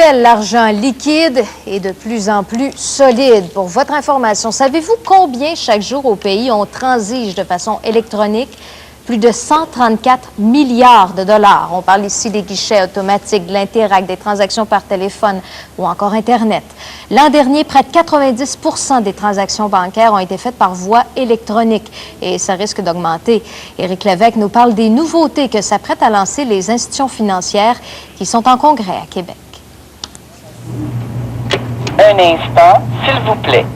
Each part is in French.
l'appelle l'argent liquide est de plus en plus solide. Pour votre information, savez-vous combien chaque jour au pays on transige de façon électronique? Plus de 134 milliards de dollars. On parle ici des guichets automatiques, de l'Interac, des transactions par téléphone ou encore Internet. L'an dernier, près de 90 % des transactions bancaires ont été faites par voie électronique et ça risque d'augmenter. Éric Lévesque nous parle des nouveautés que s'apprêtent à lancer les institutions financières qui sont en congrès à Québec. Un instant, s'il vous plaît.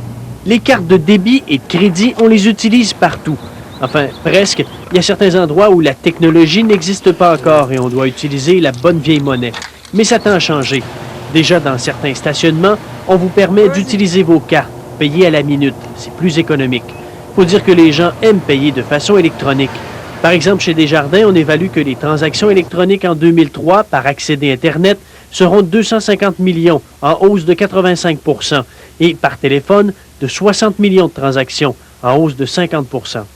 Les cartes de débit et de crédit, on les utilise partout. Enfin, presque. Il y a certains endroits où la technologie n'existe pas encore et on doit utiliser la bonne vieille monnaie. Mais ça tend à changer. Déjà, dans certains stationnements, on vous permet d'utiliser vos cartes, payer à la minute. C'est plus économique. Il faut dire que les gens aiment payer de façon électronique. Par exemple, chez Desjardins, on évalue que les transactions électroniques en 2003 par accédé Internet seront de 250 millions, en hausse de 85 %, et par téléphone, de 60 millions de transactions, en hausse de 50 %.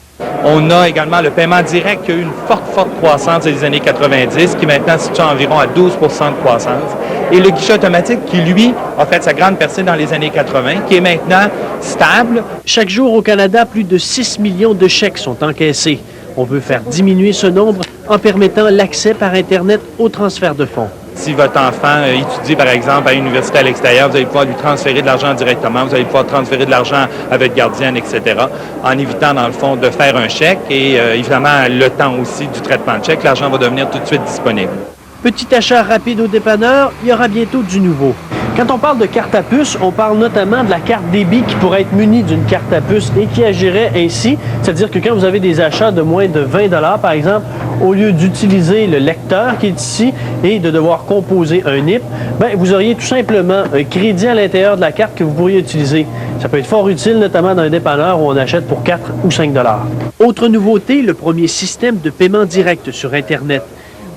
On a également le paiement direct qui a eu une forte croissance des années 90, qui maintenant se situe environ à 12 % de croissance. Et le guichet automatique qui, lui, a fait sa grande percée dans les années 80, qui est maintenant stable. Chaque jour au Canada, plus de 6 millions de chèques sont encaissés. On veut faire diminuer ce nombre en permettant l'accès par Internet au transfert de fonds. Si votre enfant étudie, par exemple, à l'université à l'extérieur, vous allez pouvoir lui transférer de l'argent directement, vous allez pouvoir transférer de l'argent à votre gardienne, etc., en évitant, dans le fond, de faire un chèque et, évidemment, le temps aussi du traitement de chèque, l'argent va devenir tout de suite disponible. Petit achat rapide au dépanneur, il y aura bientôt du nouveau. Quand on parle de carte à puce, on parle notamment de la carte débit qui pourrait être munie d'une carte à puce et qui agirait ainsi. C'est-à-dire que quand vous avez des achats de moins de 20 $, par exemple, au lieu d'utiliser le lecteur qui est ici et de devoir composer un NIP, vous auriez tout simplement un crédit à l'intérieur de la carte que vous pourriez utiliser. Ça peut être fort utile, notamment dans un dépanneur où on achète pour 4 ou 5 $. Autre nouveauté, le premier système de paiement direct sur Internet.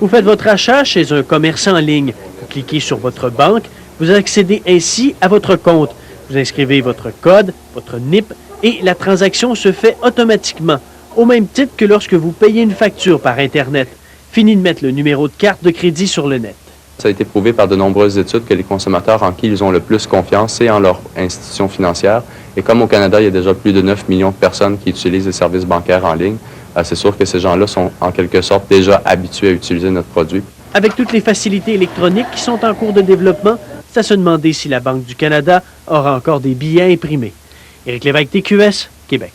Vous faites votre achat chez un commerçant en ligne. Vous cliquez sur votre banque. Vous accédez ainsi à votre compte. Vous inscrivez votre code, votre NIP, et la transaction se fait automatiquement, au même titre que lorsque vous payez une facture par Internet. Fini de mettre le numéro de carte de crédit sur le net. Ça a été prouvé par de nombreuses études que les consommateurs en qui ils ont le plus confiance, c'est en leur institution financière. Et comme au Canada, il y a déjà plus de 9 millions de personnes qui utilisent les services bancaires en ligne, c'est sûr que ces gens-là sont en quelque sorte déjà habitués à utiliser notre produit. Avec toutes les facilités électroniques qui sont en cours de développement, c'est à se demander si la Banque du Canada aura encore des billets imprimés. Éric Lévesque, TQS, Québec.